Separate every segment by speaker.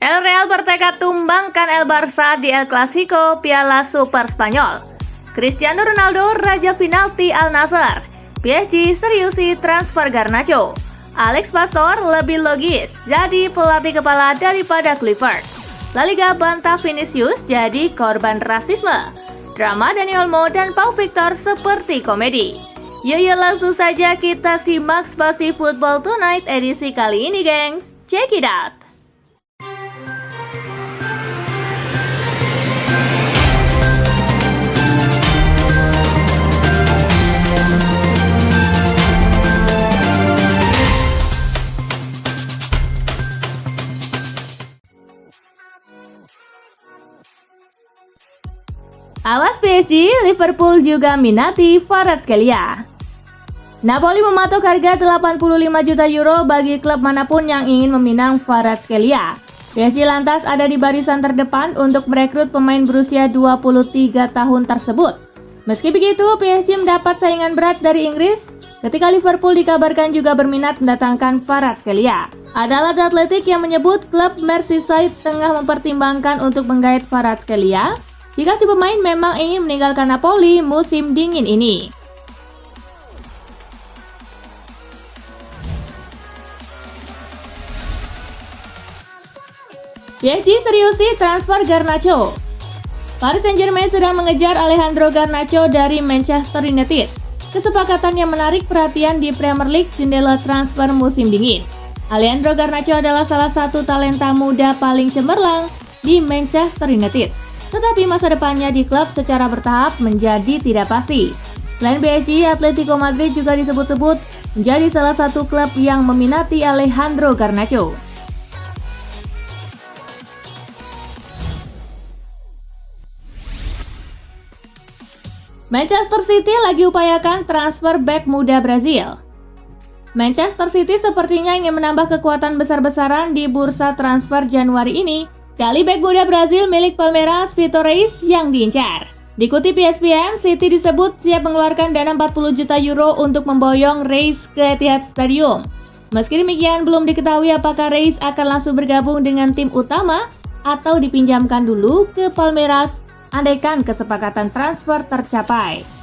Speaker 1: El Real bertekad tumbangkan El Barça di El Clasico Piala Super Spanyol. Cristiano Ronaldo raja penalti Al Nassr. PSG seriusi transfer Garnacho. Alex Pastor lebih logis jadi pelatih kepala daripada Clifford. La Liga bantah Vinicius jadi korban rasisme. Drama Dani Olmo dan Pau Victor seperti komedi. Yuk langsung saja kita simak Spasi Football Tonight edisi kali ini, gengs. Check it out. Awas PSG, Liverpool juga minati Kvaratskhelia. Napoli mematok harga 85 juta euro bagi klub manapun yang ingin meminang Kvaratskhelia. PSG lantas ada di barisan terdepan untuk merekrut pemain berusia 23 tahun tersebut. Meski begitu, PSG mendapat saingan berat dari Inggris ketika Liverpool dikabarkan juga berminat mendatangkan Kvaratskhelia. Adalah The Athletic yang menyebut klub Merseyside tengah mempertimbangkan untuk menggait Kvaratskhelia jika si pemain memang ingin meninggalkan Napoli musim dingin ini. PSG seriusi transfer Garnacho. Paris Saint-Germain sedang mengejar Alejandro Garnacho dari Manchester United. Kesepakatan yang menarik perhatian di Premier League jendela transfer musim dingin. Alejandro Garnacho adalah salah satu talenta muda paling cemerlang di Manchester United. Tetapi masa depannya di klub secara bertahap menjadi tidak pasti. Selain PSG, Atletico Madrid juga disebut-sebut menjadi salah satu klub yang meminati Alejandro Garnacho. Manchester City lagi upayakan transfer bek muda Brazil. Manchester City sepertinya ingin menambah kekuatan besar-besaran di bursa transfer Januari ini. Kali bek muda Brazil milik Palmeiras, Vitor Reis yang diincar. Dikutip ESPN, City disebut siap mengeluarkan dana 40 juta euro untuk memboyong Reis ke Etihad Stadium. Meski demikian, belum diketahui apakah Reis akan langsung bergabung dengan tim utama atau dipinjamkan dulu ke Palmeiras andaikan kesepakatan transfer tercapai.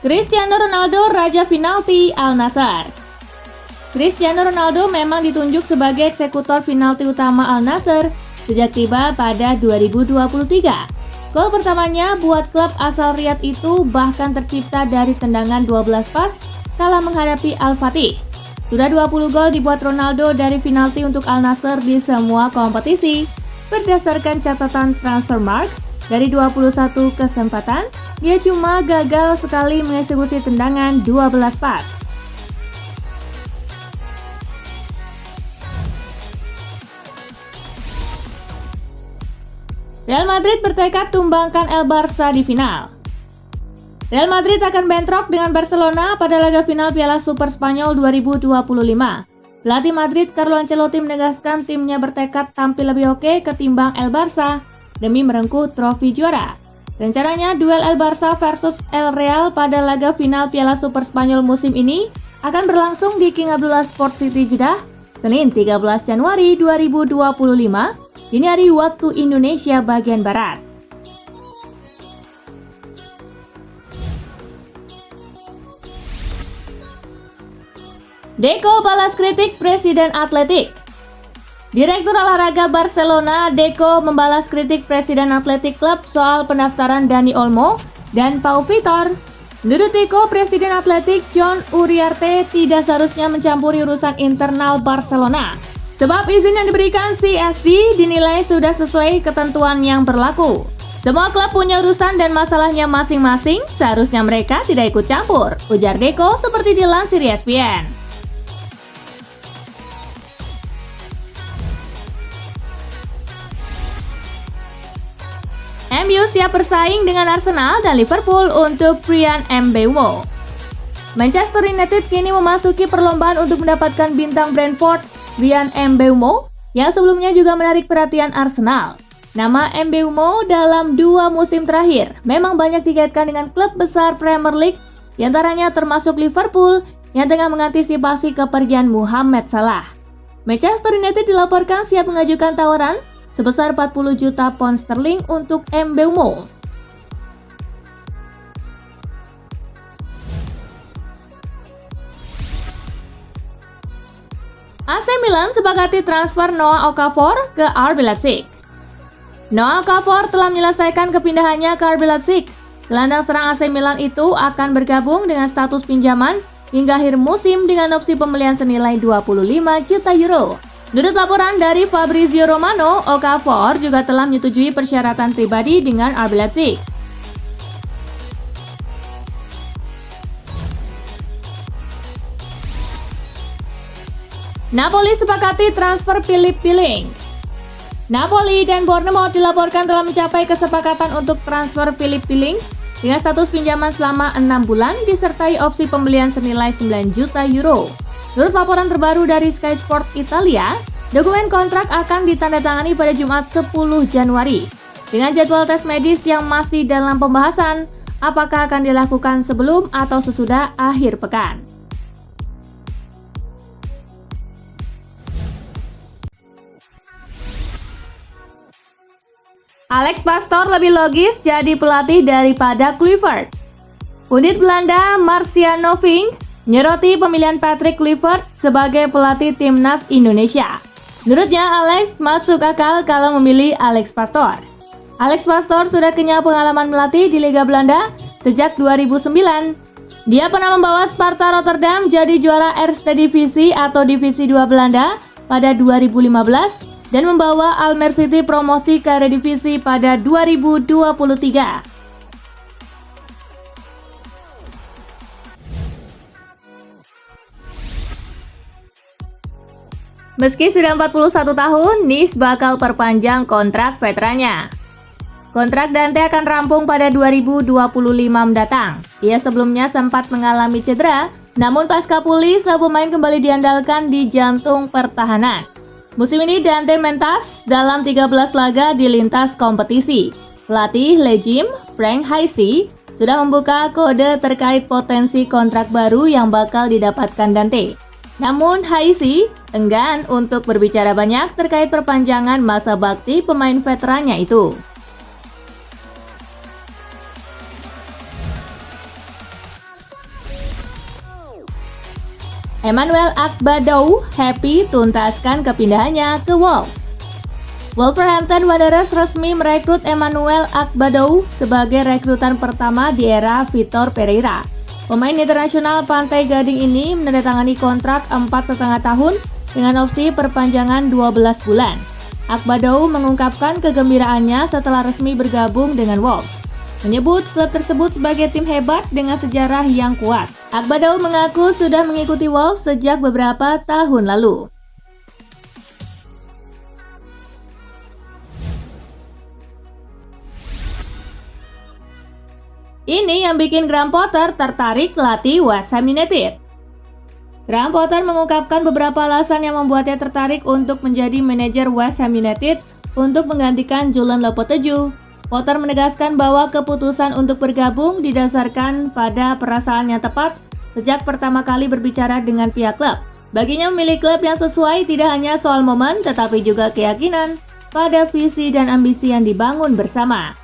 Speaker 1: Cristiano Ronaldo raja penalti Al Nassr. Cristiano Ronaldo memang ditunjuk sebagai eksekutor penalti utama Al Nassr sejak tiba pada 2023. Gol pertamanya buat klub asal Riyadh itu bahkan tercipta dari tendangan 12 pas kala menghadapi Al Fatih. Sudah 20 gol dibuat Ronaldo dari penalti untuk Al Nassr di semua kompetisi. Berdasarkan catatan Transfermarkt, dari 21 kesempatan, dia cuma gagal sekali mengeksekusi tendangan 12 pas. Real Madrid bertekad tumbangkan El Barça di final. Real Madrid akan bentrok dengan Barcelona pada laga final Piala Super Spanyol 2025. Pelatih Madrid Carlo Ancelotti menegaskan timnya bertekad tampil lebih oke ketimbang El Barça demi merengkuh trofi juara. Rencananya duel El Barça versus El Real pada laga final Piala Super Spanyol musim ini akan berlangsung di King Abdullah Sport City Jeddah, Senin 13 Januari 2025, dini hari waktu Indonesia bagian Barat. Deco balas kritik Presiden Athletic. Direktur olahraga Barcelona, Deco, membalas kritik Presiden Athletic Club soal pendaftaran Dani Olmo dan Pau Victor. Menurut Deco, Presiden Athletic John Uriarte tidak seharusnya mencampuri urusan internal Barcelona. Sebab izin yang diberikan CSD dinilai sudah sesuai ketentuan yang berlaku. Semua klub punya urusan dan masalahnya masing-masing, seharusnya mereka tidak ikut campur, ujar Deco seperti dilansir ESPN. MU siap bersaing dengan Arsenal dan Liverpool untuk Bryan Mbeumo. Manchester United kini memasuki perlombaan untuk mendapatkan bintang Brentford Bryan Mbeumo yang sebelumnya juga menarik perhatian Arsenal. Nama Mbeumo dalam 2 musim terakhir memang banyak dikaitkan dengan klub besar Premier League Di antaranya termasuk Liverpool yang tengah mengantisipasi kepergian Mohamed Salah. Manchester United dilaporkan siap mengajukan tawaran sebesar 40 juta pound sterling untuk Mbeumo. AC Milan sepakati transfer Noah Okafor ke RB Leipzig. Noah Okafor telah menyelesaikan kepindahannya ke RB Leipzig. Gelandang serang AC Milan itu akan bergabung dengan status pinjaman hingga akhir musim dengan opsi pembelian senilai 25 juta euro. Menurut laporan dari Fabrizio Romano, Okafor juga telah menyetujui persyaratan pribadi dengan RB Leipzig. Napoli sepakati transfer Philipp Pilling. Napoli dan Bournemouth dilaporkan telah mencapai kesepakatan untuk transfer Philipp Pilling dengan status pinjaman selama 6 bulan disertai opsi pembelian senilai 9 juta euro. Menurut laporan terbaru dari Sky Sport Italia, dokumen kontrak akan ditandatangani pada Jumat 10 Januari. Dengan jadwal tes medis yang masih dalam pembahasan, apakah akan dilakukan sebelum atau sesudah akhir pekan. Alex Pastoor lebih logis jadi pelatih daripada Kluivert. Pundit Belanda Marciano Vink menyoroti pemilihan Patrick Kluivert sebagai pelatih timnas Indonesia. Menurutnya, Alex masuk akal kalau memilih Alex Pastoor. Alex Pastoor sudah kenyang pengalaman melatih di Liga Belanda sejak 2009. Dia pernah membawa Sparta Rotterdam jadi juara Eerste Divisie atau Divisi 2 Belanda pada 2015 dan membawa Almere City promosi ke Eredivisie pada 2023. Meski sudah 41 tahun, Nice bakal perpanjang kontrak veterannya. Kontrak Dante akan rampung pada 2025 mendatang. Ia sebelumnya sempat mengalami cedera, namun pasca pulih, sang pemain kembali diandalkan di jantung pertahanan. Musim ini Dante mentas dalam 13 laga di lintas kompetisi. Pelatih Legim, Frank Heisey, sudah membuka kode terkait potensi kontrak baru yang bakal didapatkan Dante. Namun Heisey enggan untuk berbicara banyak terkait perpanjangan masa bakti pemain veterannya itu. Emmanuel Agbadou happy tuntaskan kepindahannya ke Wolves. Wolverhampton Wanderers resmi merekrut Emmanuel Agbadou sebagai rekrutan pertama di era Vitor Pereira. Pemain internasional Pantai Gading ini menandatangani kontrak 4,5 tahun dengan opsi perpanjangan 12 bulan. Agbadou mengungkapkan kegembiraannya setelah resmi bergabung dengan Wolves, menyebut klub tersebut sebagai tim hebat dengan sejarah yang kuat. Agbadou mengaku sudah mengikuti Wolves sejak beberapa tahun lalu. Ini yang bikin Graham Potter tertarik latih West Ham United. Graham Potter mengungkapkan beberapa alasan yang membuatnya tertarik untuk menjadi manajer West Ham United untuk menggantikan Julen Lopetegui. Potter menegaskan bahwa keputusan untuk bergabung didasarkan pada perasaan yang tepat sejak pertama kali berbicara dengan pihak klub. Baginya memilih klub yang sesuai tidak hanya soal momen, tetapi juga keyakinan pada visi dan ambisi yang dibangun bersama.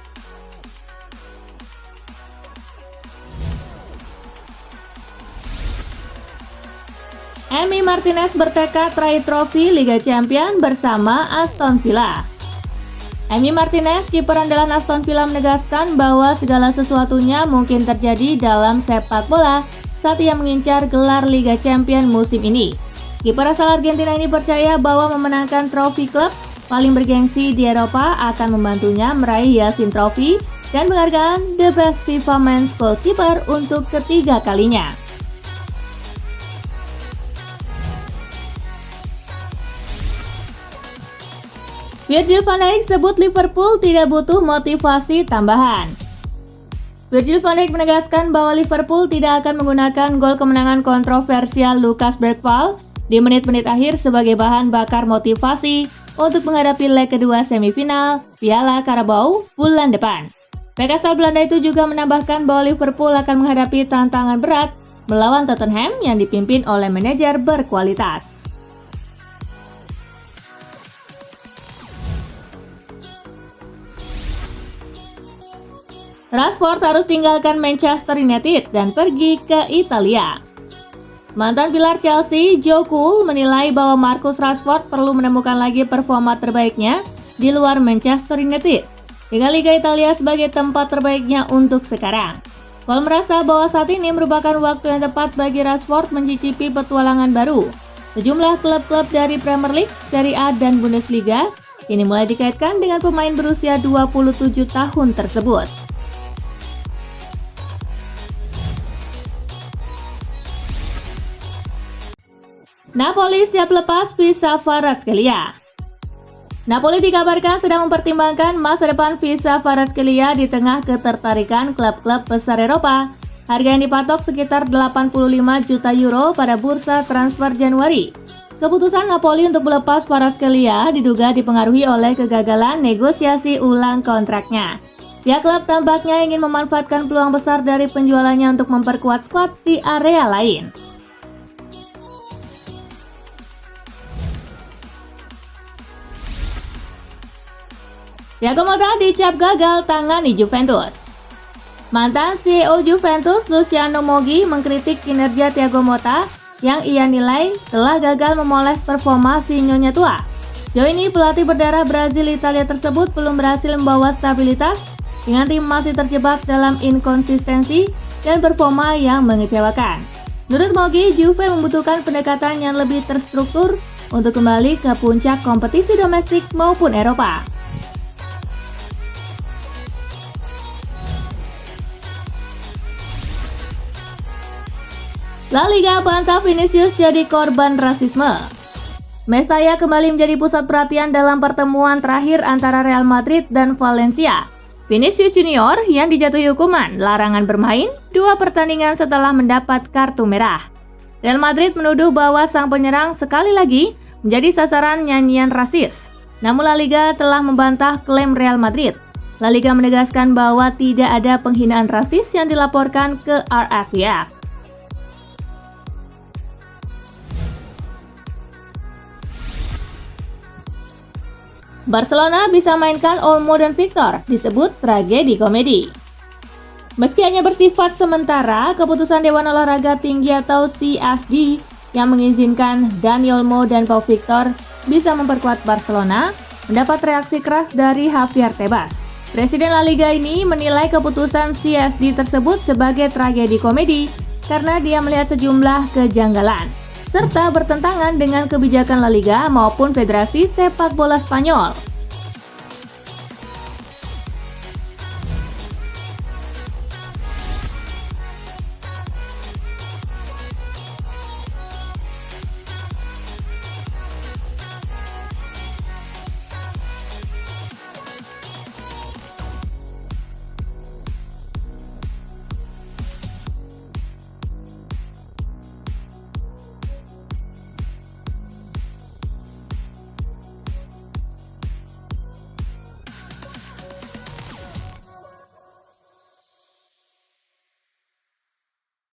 Speaker 1: Emi Martinez bertekad raih trofi Liga Champions bersama Aston Villa. Emi Martinez, kiper andalan Aston Villa, menegaskan bahwa segala sesuatunya mungkin terjadi dalam sepak bola saat ia mengincar gelar Liga Champions musim ini. Kiper asal Argentina ini percaya bahwa memenangkan trofi klub paling bergengsi di Eropa akan membantunya meraih Yasin Trophy dan penghargaan The Best FIFA Men's Goalkeeper untuk ketiga kalinya. Virgil van Dijk sebut Liverpool tidak butuh motivasi tambahan. Virgil van Dijk menegaskan bahwa Liverpool tidak akan menggunakan gol kemenangan kontroversial Lucas Bergwijn di menit-menit akhir sebagai bahan bakar motivasi untuk menghadapi leg kedua semifinal Piala Carabao bulan depan. Bek asal Belanda itu juga menambahkan bahwa Liverpool akan menghadapi tantangan berat melawan Tottenham yang dipimpin oleh manajer berkualitas. Rashford harus tinggalkan Manchester United dan pergi ke Italia. Mantan pilar Chelsea, Joe Cole, menilai bahwa Marcus Rashford perlu menemukan lagi performa terbaiknya di luar Manchester United, dengan Liga Italia sebagai tempat terbaiknya untuk sekarang. Cole merasa bahwa saat ini merupakan waktu yang tepat bagi Rashford mencicipi petualangan baru. Sejumlah klub-klub dari Premier League, Serie A, dan Bundesliga ini mulai dikaitkan dengan pemain berusia 27 tahun tersebut. Napoli siap lepas visa Kvaratskhelia. Napoli dikabarkan sedang mempertimbangkan masa depan visa Kvaratskhelia di tengah ketertarikan klub-klub besar Eropa. Harga yang dipatok sekitar 85 juta euro pada bursa transfer Januari. Keputusan Napoli untuk melepas Kvaratskhelia diduga dipengaruhi oleh kegagalan negosiasi ulang kontraknya. Pihak klub tampaknya ingin memanfaatkan peluang besar dari penjualannya untuk memperkuat skuad di area lain. Thiago Motta dicap gagal tangani Juventus. Mantan CEO Juventus Luciano Moggi mengkritik kinerja Thiago Motta yang ia nilai telah gagal memoles performa si nyonya tua. Sejauh ini pelatih berdarah Brazil Italia tersebut belum berhasil membawa stabilitas dengan tim masih terjebak dalam inkonsistensi dan performa yang mengecewakan. Menurut Moggi, Juve membutuhkan pendekatan yang lebih terstruktur untuk kembali ke puncak kompetisi domestik maupun Eropa. La Liga bantah Vinicius jadi korban rasisme. Mestalla kembali menjadi pusat perhatian dalam pertemuan terakhir antara Real Madrid dan Valencia. Vinicius Junior yang dijatuhi hukuman larangan bermain 2 pertandingan setelah mendapat kartu merah. Real Madrid menuduh bahwa sang penyerang sekali lagi menjadi sasaran nyanyian rasis. Namun La Liga telah membantah klaim Real Madrid. La Liga menegaskan bahwa tidak ada penghinaan rasis yang dilaporkan ke RFF. Barcelona bisa mainkan Olmo dan Victor, disebut tragedi komedi. Meski hanya bersifat sementara, keputusan Dewan Olahraga Tinggi atau CSD yang mengizinkan Dani Olmo dan Pau Victor bisa memperkuat Barcelona mendapat reaksi keras dari Javier Tebas. Presiden La Liga ini menilai keputusan CSD tersebut sebagai tragedi komedi karena dia melihat sejumlah kejanggalan serta bertentangan dengan kebijakan La Liga maupun Federasi Sepak Bola Spanyol.